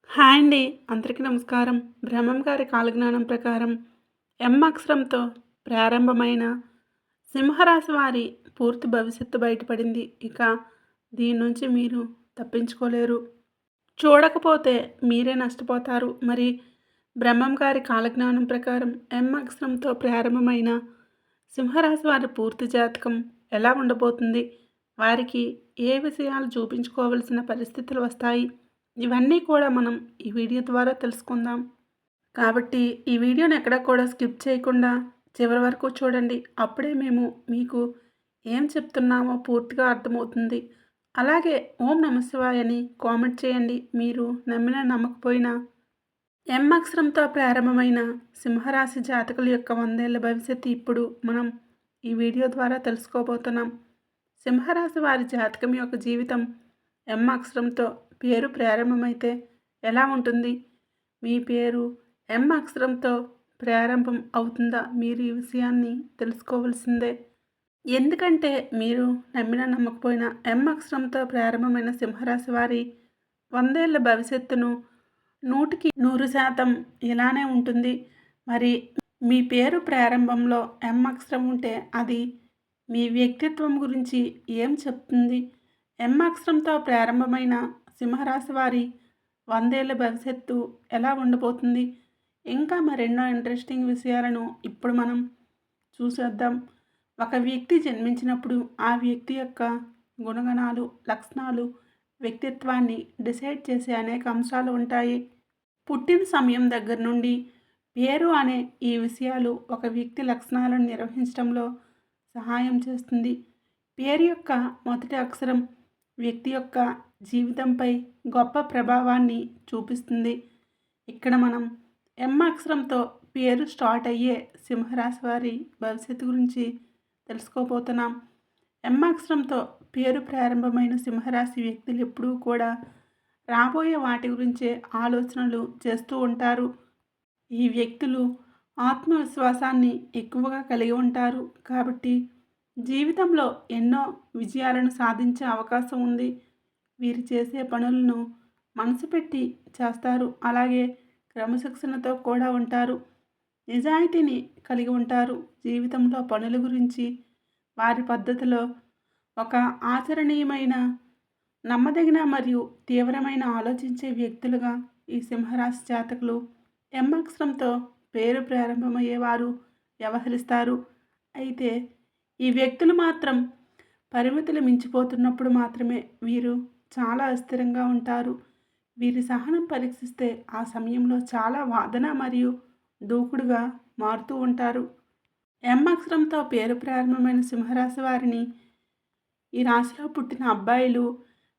Hi అండి. అందరికీ నమస్కారం. బ్రహ్మం గారి కాలజ్ఞానం ప్రకారం ఎం అక్షరంతో ప్రారంభమైన సింహరాశి వారి పూర్తి భవిష్యత్తు బయటపడింది. ఇక దీని నుంచి మీరు తప్పించుకోలేరు. చూడకపోతే మీరే నష్టపోతారు. మరి బ్రహ్మం గారి కాలజ్ఞానం ప్రకారం ఎం అక్షరంతో ప్రారంభమైన సింహరాశి వారి పూర్తి జాతకం ఎలా ఉండబోతుంది? వారికి ఏ విషయాలు చూపించుకోవలసిన పరిస్థితులు వస్తాయి? ఇవన్నీ కూడా మనం ఈ వీడియో ద్వారా తెలుసుకుందాం. కాబట్టి ఈ వీడియోని ఎక్కడా కూడా స్కిప్ చేయకుండా చివరి వరకు చూడండి. అప్పుడే మేము మీకు ఏం చెప్తున్నామో పూర్తిగా అర్థమవుతుంది. అలాగే ఓం నమఃశివాయ అని కామెంట్ చేయండి. మీరు నమ్మినా నమ్మకపోయినా ఎం అక్షరంతో ప్రారంభమైన సింహరాశి జాతకుల యొక్క 100 ఏళ్ల భవిష్యత్తు ఇప్పుడు మనం ఈ వీడియో ద్వారా తెలుసుకోబోతున్నాం. సింహరాశి వారి జాతకం యొక్క జీవితం ఎం అక్షరంతో పేరు ప్రారంభమైతే ఎలా ఉంటుంది? మీ పేరు ఎం అక్షరంతో ప్రారంభం అవుతుందా? మీరు ఈ విషయాన్ని తెలుసుకోవాల్సిందే. ఎందుకంటే మీరు నమ్మినా నమ్మకపోయినా ఎం అక్షరంతో ప్రారంభమైన సింహరాశి వారి 100 ఏళ్ల భవిష్యత్తును 100కి 100% ఇలానే ఉంటుంది. మరి మీ పేరు ప్రారంభంలో ఎం అక్షరం ఉంటే అది మీ వ్యక్తిత్వం గురించి ఏం చెప్తుంది? ఎం అక్షరంతో ప్రారంభమైన సింహరాశి వారి 100 ఏళ్ల భవిష్యత్తు ఎలా ఉండబోతుంది? ఇంకా మరెన్నో ఇంట్రెస్టింగ్ విషయాలను ఇప్పుడు మనం చూసేద్దాం. ఒక వ్యక్తి జన్మించినప్పుడు ఆ వ్యక్తి యొక్క గుణగణాలు, లక్షణాలు, వ్యక్తిత్వాన్ని డిసైడ్ చేసే అనేక అంశాలు ఉంటాయి. పుట్టిన సమయం దగ్గర నుండి పేరు అనే ఈ విషయాలు ఒక వ్యక్తి లక్షణాలను నిర్వహించడంలో సహాయం చేస్తుంది. పేరు యొక్క మొదటి అక్షరం వ్యక్తి యొక్క జీవితంపై గొప్ప ప్రభావాన్ని చూపిస్తుంది. ఇక్కడ మనం ఎం అక్షరంతో పేరు స్టార్ట్ అయ్యే సింహరాశి వారి భవిష్యత్తు గురించి తెలుసుకోబోతున్నాం. ఎం అక్షరంతో పేరు ప్రారంభమైన సింహరాశి వ్యక్తులు ఎప్పుడూ కూడా రాబోయే వాటి గురించే ఆలోచనలు చేస్తూ ఉంటారు. ఈ వ్యక్తులు ఆత్మవిశ్వాసాన్ని ఎక్కువగా కలిగి ఉంటారు. కాబట్టి జీవితంలో ఎన్నో విజయాలను సాధించే అవకాశం ఉంది. వీరు చేసే పనులను మనసు పెట్టి చేస్తారు. అలాగే క్రమశిక్షణతో కూడా ఉంటారు. నిజాయితీని కలిగి ఉంటారు. జీవితంలో పనుల గురించి వారి పద్ధతిలో ఒక ఆచరణీయమైన, నమ్మదగిన మరియు తీవ్రమైన ఆలోచించే వ్యక్తులుగా ఈ సింహరాశి జాతకులు ఎం అక్షరంతో పేరు ప్రారంభమయ్యేవారు వ్యవహరిస్తారు. అయితే ఈ వ్యక్తులు మాత్రం పరిమితులు మించిపోతున్నప్పుడు మాత్రమే వీరు చాలా అస్థిరంగా ఉంటారు. వీరి సహనం పరీక్షిస్తే ఆ సమయంలో చాలా వాదన మరియు దూకుడుగా మారుతూ ఉంటారు. ఎం అక్షరంతో పేరు ప్రారంభమైన సింహరాశి వారిని ఈ రాశిలో పుట్టిన అబ్బాయిలు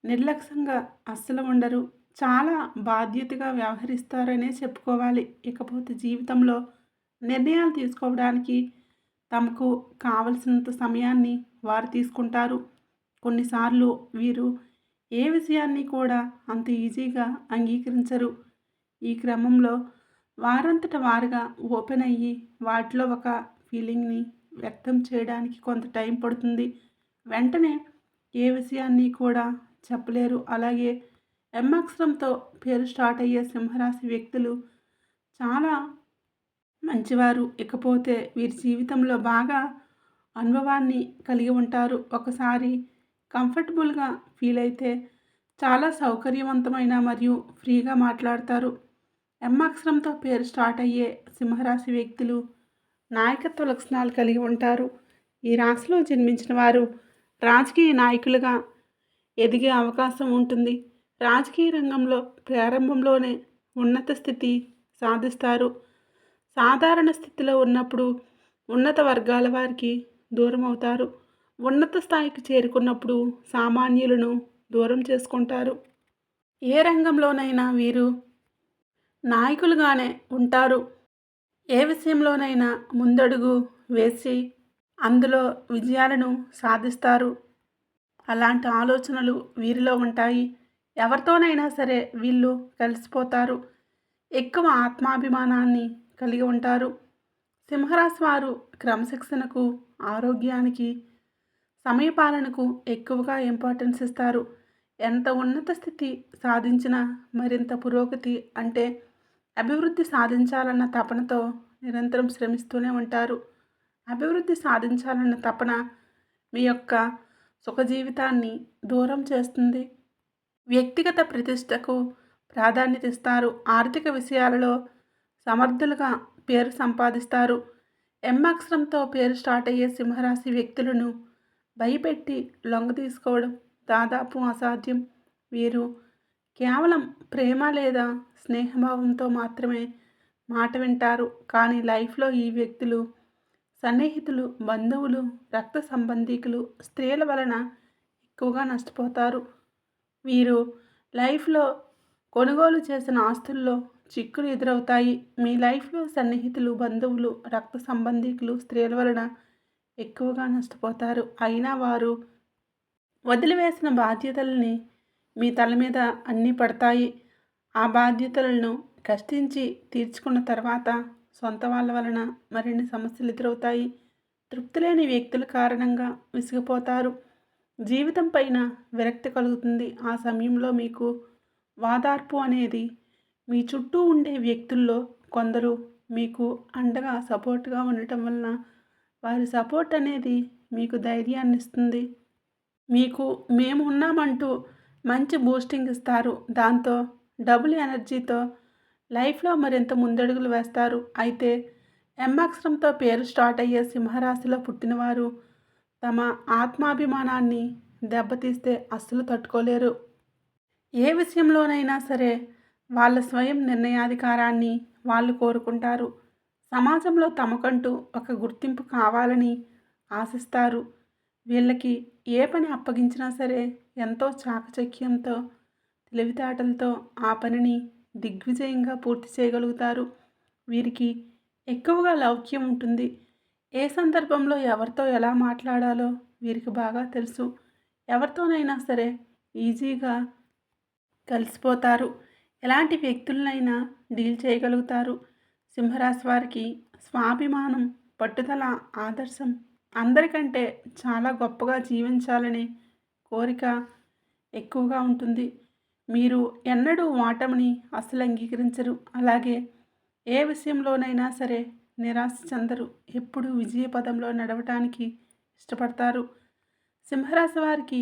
నిర్లక్ష్యంగా అస్సలు ఉండరు. చాలా బాధ్యతగా వ్యవహరిస్తారనే చెప్పుకోవాలి. ఇకపోతే జీవితంలో నిర్ణయాలు తీసుకోవడానికి తమకు కావలసినంత సమయాన్ని వారు తీసుకుంటారు. కొన్నిసార్లు వీరు ఏ విషయాన్ని కూడా అంత ఈజీగా అంగీకరించరు. ఈ క్రమంలో వారంతట వారుగా ఓపెన్ అయ్యి వాటిలో ఒక ఫీలింగ్ని వ్యక్తం చేయడానికి కొంత టైం పడుతుంది. వెంటనే ఏ విషయాన్ని కూడా చెప్పలేరు. అలాగే ఎం అక్షరంతో పేరు స్టార్ట్ అయ్యే సింహరాశి వ్యక్తులు చాలా మంచివారు. ఇకపోతే వీరి జీవితంలో బాగా అనుభవాన్ని కలిగి ఉంటారు. ఒకసారి కంఫర్టబుల్గా ఫీల్ అయితే చాలా సౌకర్యవంతమైన మరియు ఫ్రీగా మాట్లాడతారు. ఎం అక్షరంతో పేరు స్టార్ట్ అయ్యే సింహరాశి వ్యక్తులు నాయకత్వ లక్షణాలు కలిగి ఉంటారు. ఈ రాశిలో జన్మించిన వారు రాజకీయ నాయకులుగా ఎదిగే అవకాశం ఉంటుంది. రాజకీయ రంగంలో ప్రారంభంలోనే ఉన్నత స్థితి సాధిస్తారు. సాధారణ స్థితిలో ఉన్నప్పుడు ఉన్నత వర్గాల వారికి దూరం అవుతారు. ఉన్నత స్థాయికి చేరుకున్నప్పుడు సామాన్యులను దూరం చేసుకుంటారు. ఏ రంగంలోనైనా వీరు నాయకులుగానే ఉంటారు. ఏ విషయంలోనైనా ముందడుగు వేసి అందులో విజయాలను సాధిస్తారు. అలాంటి ఆలోచనలు వీరిలో ఉంటాయి. ఎవరితోనైనా సరే వీళ్ళు కలిసిపోతారు. ఎక్కువ ఆత్మాభిమానాన్ని కలిగి ఉంటారు. సింహరాశి వారు క్రమశిక్షణకు, ఆరోగ్యానికి, సమయపాలనకు ఎక్కువగా ఇంపార్టెన్స్ ఇస్తారు. ఎంత ఉన్నత స్థితి సాధించినా మరింత పురోగతి అంటే అభివృద్ధి సాధించాలన్న తపనతో నిరంతరం శ్రమిస్తూనే ఉంటారు. అభివృద్ధి సాధించాలన్న తపన మీ యొక్క సుఖ జీవితాన్ని దూరం చేస్తుంది. వ్యక్తిగత ప్రతిష్టకు ప్రాధాన్యత ఇస్తారు. ఆర్థిక విషయాలలో సమర్థులుగా పేరు సంపాదిస్తారు. ఎం అక్షరంతో పేరు స్టార్ట్ అయ్యే సింహరాశి వ్యక్తులను భయపెట్టి లొంగ తీసుకోవడం దాదాపు అసాధ్యం. వీరు కేవలం ప్రేమ లేదా స్నేహభావంతో మాత్రమే మాట వింటారు. కానీ లైఫ్లో ఈ వ్యక్తులు సన్నిహితులు, బంధువులు, రక్త సంబంధీకులు, స్త్రీల వలన ఎక్కువగా నష్టపోతారు. వీరు లైఫ్లో కొనుగోలు చేసిన ఆస్తుల్లో చిక్కులు ఎదురవుతాయి. మీ లైఫ్లో సన్నిహితులు, బంధువులు, రక్త సంబంధీకులు, స్త్రీల వలన ఎక్కువగా నష్టపోతారు. అయినా వారు వదిలివేసిన బాధ్యతల్ని మీ తల మీద అన్నీ పడతాయి. ఆ బాధ్యతలను కష్టించి తీర్చుకున్న తర్వాత సొంత వాళ్ళ వలన మరిన్ని సమస్యలు ఎదురవుతాయి. తృప్తి లేని వ్యక్తుల కారణంగా విసిగిపోతారు. జీవితం పైన విరక్తి కలుగుతుంది. ఆ సమయంలో మీకు వాదార్పు అనేది మీ చుట్టూ ఉండే వ్యక్తుల్లో కొందరు మీకు అండగా సపోర్ట్గా ఉండటం వలన వారి సపోర్ట్ అనేది మీకు ధైర్యాన్ని ఇస్తుంది. మీకు మేము ఉన్నామంటూ మంచి బూస్టింగ్ ఇస్తారు. దాంతో డబుల్ ఎనర్జీతో లైఫ్లో మరింత ముందడుగులు వేస్తారు. అయితే ఎం అక్షరంతో పేరు స్టార్ట్ అయ్యే సింహరాశిలో పుట్టినవారు తమ ఆత్మాభిమానాన్ని దెబ్బతీస్తే అస్సలు తట్టుకోలేరు. ఏ విషయంలోనైనా సరే వాళ్ళ స్వయం నిర్ణయాధికారాన్ని వాళ్ళు కోరుకుంటారు. సమాజంలో తమకంటూ ఒక గుర్తింపు కావాలని ఆశిస్తారు. వీళ్ళకి ఏ పని అప్పగించినా సరే ఎంతో చాకచక్యంతో, తెలివితేటలతో ఆ పనిని దిగ్విజయంగా పూర్తి చేయగలుగుతారు. వీరికి ఎక్కువగా లౌక్యం ఉంటుంది. ఏ సందర్భంలో ఎవరితో ఎలా మాట్లాడాలో వీరికి బాగా తెలుసు. ఎవరితోనైనా సరే ఈజీగా కలిసిపోతారు. ఎలాంటి వ్యక్తులనైనా డీల్ చేయగలుగుతారు. సింహరాశి వారికి స్వాభిమానం, పట్టుదల, ఆదర్శం, అందరికంటే చాలా గొప్పగా జీవించాలనే కోరిక ఎక్కువగా ఉంటుంది. మీరు ఎన్నడూ ఓటమిని అస్సలు అంగీకరించరు. అలాగే ఏ విషయంలోనైనా సరే నిరాశ చెందరు. ఎప్పుడూ విజయ పదంలో నడవటానికి ఇష్టపడతారు. సింహరాశి వారికి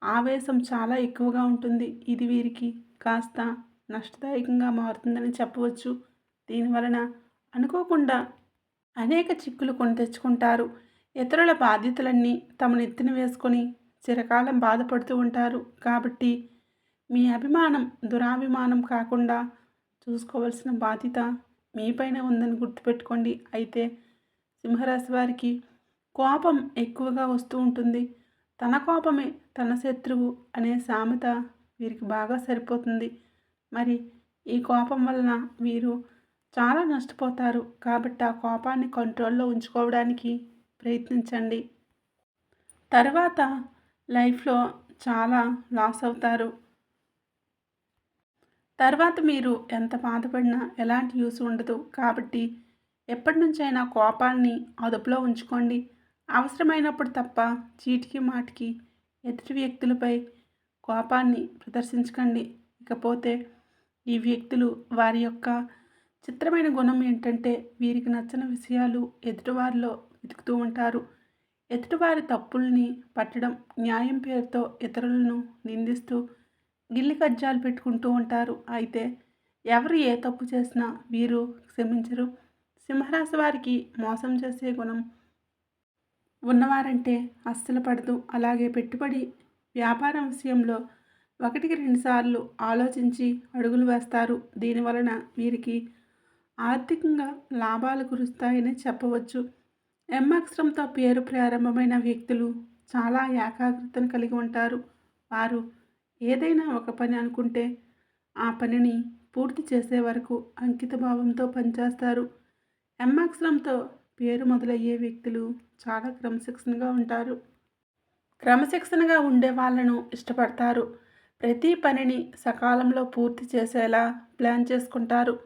ఆవేశం చాలా ఎక్కువగా ఉంటుంది. ఇది వీరికి కాస్త నష్టదాయకంగా మారుతుందని చెప్పవచ్చు. దీనివలన అనుకోకుండా అనేక చిక్కులు కొని తెచ్చుకుంటారు. ఇతరుల బాధ్యతలన్నీ తమ నెత్తిన వేసుకొని చిరకాలం బాధపడుతూ ఉంటారు. కాబట్టి మీ అభిమానం దురాభిమానం కాకుండా చూసుకోవాల్సిన బాధ్యత మీపైన ఉందని గుర్తుపెట్టుకోండి. అయితే సింహరాశి వారికి కోపం ఎక్కువగా వస్తూ ఉంటుంది. తన కోపమే తన శత్రువు అనే సామెత వీరికి బాగా సరిపోతుంది. మరి ఈ కోపం వలన వీరు చాలా నష్టపోతారు. కాబట్టి ఆ కోపాన్ని కంట్రోల్లో ఉంచుకోవడానికి ప్రయత్నించండి. తర్వాత లైఫ్లో చాలా లాస్ అవుతారు. తర్వాత మీరు ఎంత బాధపడినా ఎలాంటి యూస్ ఉండదు. కాబట్టి ఎప్పటి నుంచైనా కోపాన్ని అదుపులో ఉంచుకోండి. అవసరమైనప్పుడు తప్ప చీటికి మాటికి ఎదుటి వ్యక్తులపై కోపాన్ని ప్రదర్శించకండి. ఇకపోతే ఈ వ్యక్తులు వారి యొక్క చిత్రమైన గుణం ఏంటంటే వీరికి నచ్చని విషయాలు ఎదుటివారిలో వెతుకుతూ ఉంటారు. ఎదుటివారి తప్పుల్ని పట్టడం, న్యాయం పేరుతో ఇతరులను నిందిస్తూ గిల్లి కజ్జాలు పెట్టుకుంటూ ఉంటారు. అయితే ఎవరు ఏ తప్పు చేసినా వీరు క్షమించరు. సింహరాశి వారికి మోసం చేసే గుణం ఉన్నవారంటే అస్సలు పడదు. అలాగే పెట్టుబడి వ్యాపారం విషయంలో ఒకటికి రెండుసార్లు ఆలోచించి అడుగులు వేస్తారు. దీనివలన వీరికి ఆర్థికంగా లాభాలు కురుస్తాయని చెప్పవచ్చు. ఎం అక్షరంతో పేరు ప్రారంభమైన వ్యక్తులు చాలా ఏకాగ్రతను కలిగి ఉంటారు. వారు ఏదైనా ఒక పని అనుకుంటే ఆ పనిని పూర్తి చేసే వరకు అంకిత భావంతో పనిచేస్తారు. ఎం అక్షరంతో పేరు మొదలయ్యే వ్యక్తులు చాలా క్రమశిక్షణగా ఉంటారు. క్రమశిక్షణగా ఉండే వాళ్ళను ఇష్టపడతారు. ప్రతి పనిని సకాలంలో పూర్తి చేసేలా ప్లాన్ చేసుకుంటారు.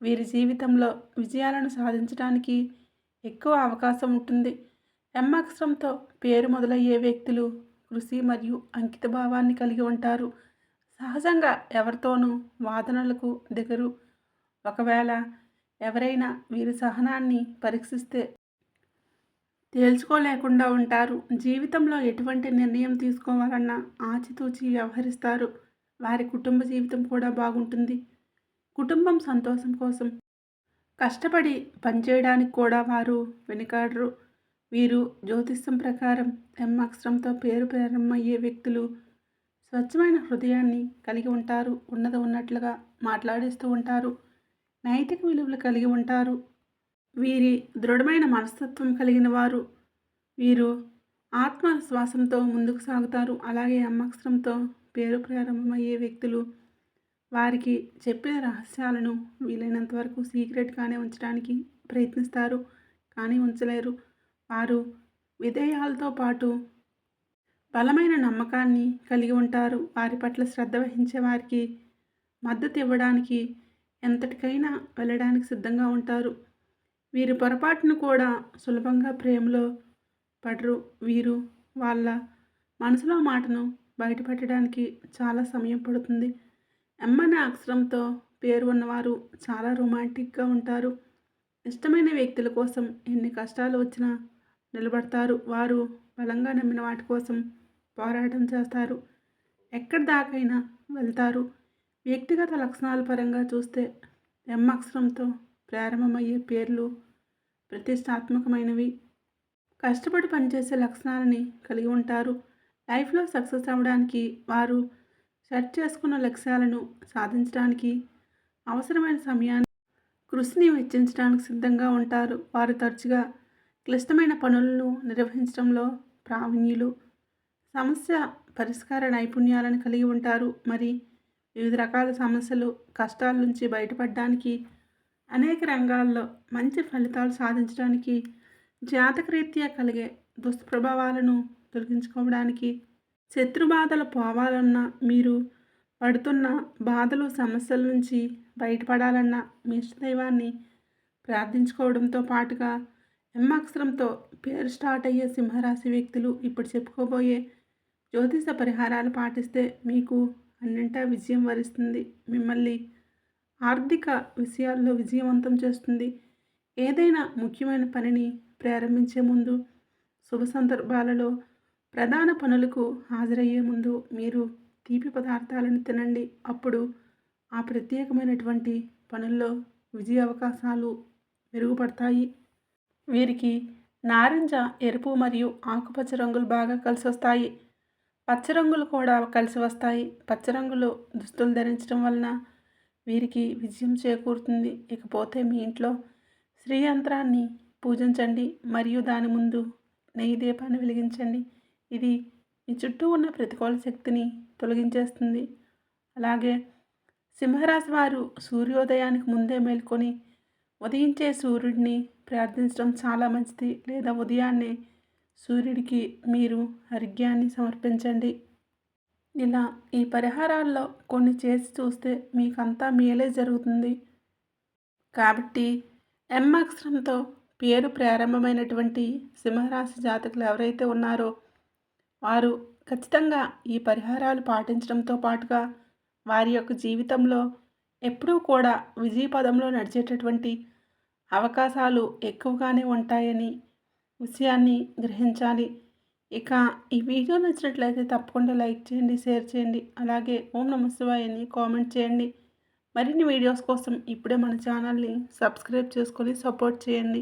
వీరి జీవితంలో విజయాలను సాధించడానికి ఎక్కువ అవకాశం ఉంటుంది. ఎం అక్షరంతో పేరు మొదలయ్యే వ్యక్తులు కృషి మరియు అంకిత భావాన్ని కలిగి ఉంటారు. సహజంగా ఎవరితోనూ వాదనలకు దిగరు. ఒకవేళ ఎవరైనా వీరి సహనాన్ని పరీక్షిస్తే తేల్చుకోలేకుండా ఉంటారు. జీవితంలో ఎటువంటి నిర్ణయం తీసుకోవాలన్నా ఆచితూచి వ్యవహరిస్తారు. వారి కుటుంబ జీవితం కూడా బాగుంటుంది. కుటుంబం సంతోషం కోసం కష్టపడి పనిచేయడానికి కూడా వారు వెనుకాడరు. వీరు జ్యోతిష్యం ప్రకారం ఎం అక్షరంతో పేరు ప్రారంభమయ్యే వ్యక్తులు స్వచ్ఛమైన హృదయాన్ని కలిగి ఉంటారు. ఉన్నది ఉన్నట్లుగా మాట్లాడేస్తూ ఉంటారు. నైతిక విలువలు కలిగి ఉంటారు. వీరి దృఢమైన మనస్తత్వం కలిగిన వారు. వీరు ఆత్మవిశ్వాసంతో ముందుకు సాగుతారు. అలాగే ఎం అక్షరంతో పేరు ప్రారంభమయ్యే వ్యక్తులు వారికి చెప్పిన రహస్యాలను వీలైనంత వరకు సీక్రెట్గానే ఉంచడానికి ప్రయత్నిస్తారు, కానీ ఉంచలేరు. వారు విధేయాలతో పాటు బలమైన నమ్మకాన్ని కలిగి ఉంటారు. వారి పట్ల శ్రద్ధ వహించే వారికి మద్దతు ఇవ్వడానికి ఎంతటికైనా వెళ్ళడానికి సిద్ధంగా ఉంటారు. వీరి పొరపాటును కూడా సులభంగా ప్రేమలో పడరు. వీరు వాళ్ళ మనసులో మాటను బయటపెట్టడానికి చాలా సమయం పడుతుంది. ఎం అనే అక్షరంతో పేరు ఉన్నవారు చాలా రొమాంటిక్గా ఉంటారు. ఇష్టమైన వ్యక్తుల కోసం ఎన్ని కష్టాలు వచ్చినా నిలబడతారు. వారు బలంగా నమ్మిన వాటి కోసం పోరాటం చేస్తారు. ఎక్కడి దాకైనా వెళ్తారు. వ్యక్తిగత లక్షణాల పరంగా చూస్తే ఎం అక్షరంతో ప్రారంభమయ్యే పేర్లు ప్రతిష్టాత్మకమైనవి. కష్టపడి పనిచేసే లక్షణాలని కలిగి ఉంటారు. లైఫ్లో సక్సెస్ అవ్వడానికి వారు సెట్ చేసుకున్న లక్ష్యాలను సాధించడానికి అవసరమైన సమయాన్ని కృషిని వెచ్చించడానికి సిద్ధంగా ఉంటారు. వారు తరచుగా క్లిష్టమైన పనులను నిర్వహించడంలో ప్రావీణ్యులు. సమస్య పరిష్కార నైపుణ్యాలను కలిగి ఉంటారు. మరి వివిధ రకాల సమస్యలు కష్టాల నుంచి బయటపడడానికి అనేక రంగాల్లో మంచి ఫలితాలు సాధించడానికి జాతకరీత్యా కలిగే దుష్ప్రభావాలను తొలగించుకోవడానికి శత్రుబాధలు పోవాలన్నా మీరు పడుతున్న బాధలు సమస్యల నుంచి బయటపడాలన్నా మీ ఇష్టదైవాన్ని ప్రార్థించుకోవడంతో పాటుగా ఎం అక్షరంతో పేరు స్టార్ట్ అయ్యే సింహరాశి వ్యక్తులు ఇప్పుడు చెప్పుకోబోయే జ్యోతిష పరిహారాలు పాటిస్తే మీకు అన్నింటా విజయం వరిస్తుంది. మిమ్మల్ని ఆర్థిక విషయాల్లో విజయవంతం చేస్తుంది. ఏదైనా ముఖ్యమైన పనిని ప్రారంభించే ముందు, శుభ సందర్భాలలో, ప్రధాన పనులకు హాజరయ్యే ముందు మీరు తీపి పదార్థాలను తినండి. అప్పుడు ఆ ప్రత్యేకమైనటువంటి పనుల్లో విజయ అవకాశాలు మెరుగుపడతాయి. వీరికి నారింజ, ఎరుపు మరియు ఆకుపచ్చ రంగులు బాగా కలిసి వస్తాయి. పచ్చ రంగులు కూడా కలిసి వస్తాయి. పచ్చ రంగులు దుస్తులు ధరించడం వలన వీరికి విజయం చేకూరుతుంది. ఇకపోతే మీ ఇంట్లో శ్రీ యంత్రాన్ని పూజించండి మరియు దాని ముందు నెయ్యి దీపాన్ని వెలిగించండి. ఇది మీ చుట్టూ ఉన్న ప్రతికూల శక్తిని తొలగించేస్తుంది. అలాగే సింహరాశి వారు సూర్యోదయానికి ముందే మేల్కొని ఉదయించే సూర్యుడిని ప్రార్థించడం చాలా మంచిది. లేదా ఉదయాన్నే సూర్యుడికి మీరు అర్ఘ్యాన్ని సమర్పించండి. ఇలా ఈ పరిహారాల్లో కొన్ని చేసి చూస్తే మీకంతా మేలే జరుగుతుంది. కాబట్టి ఎం అక్షరంతో పేరు ప్రారంభమైనటువంటి సింహరాశి జాతకులు ఎవరైతే ఉన్నారో వారు ఖచ్చితంగా ఈ పరిహారాలు పాటించడంతో పాటుగా వారి యొక్క జీవితంలో ఎప్పుడూ కూడా విజయపదంలో నడిచేటటువంటి అవకాశాలు ఎక్కువగానే ఉంటాయని విషయాన్ని గ్రహించాలి. ఇక ఈ వీడియో నచ్చినట్లయితే తప్పకుండా లైక్ చేయండి, షేర్ చేయండి. అలాగే ఓం నమః శివాయ అని కామెంట్ చేయండి. మరిన్ని వీడియోస్ కోసం ఇప్పుడే మన ఛానల్ని సబ్స్క్రైబ్ చేసుకొని సపోర్ట్ చేయండి.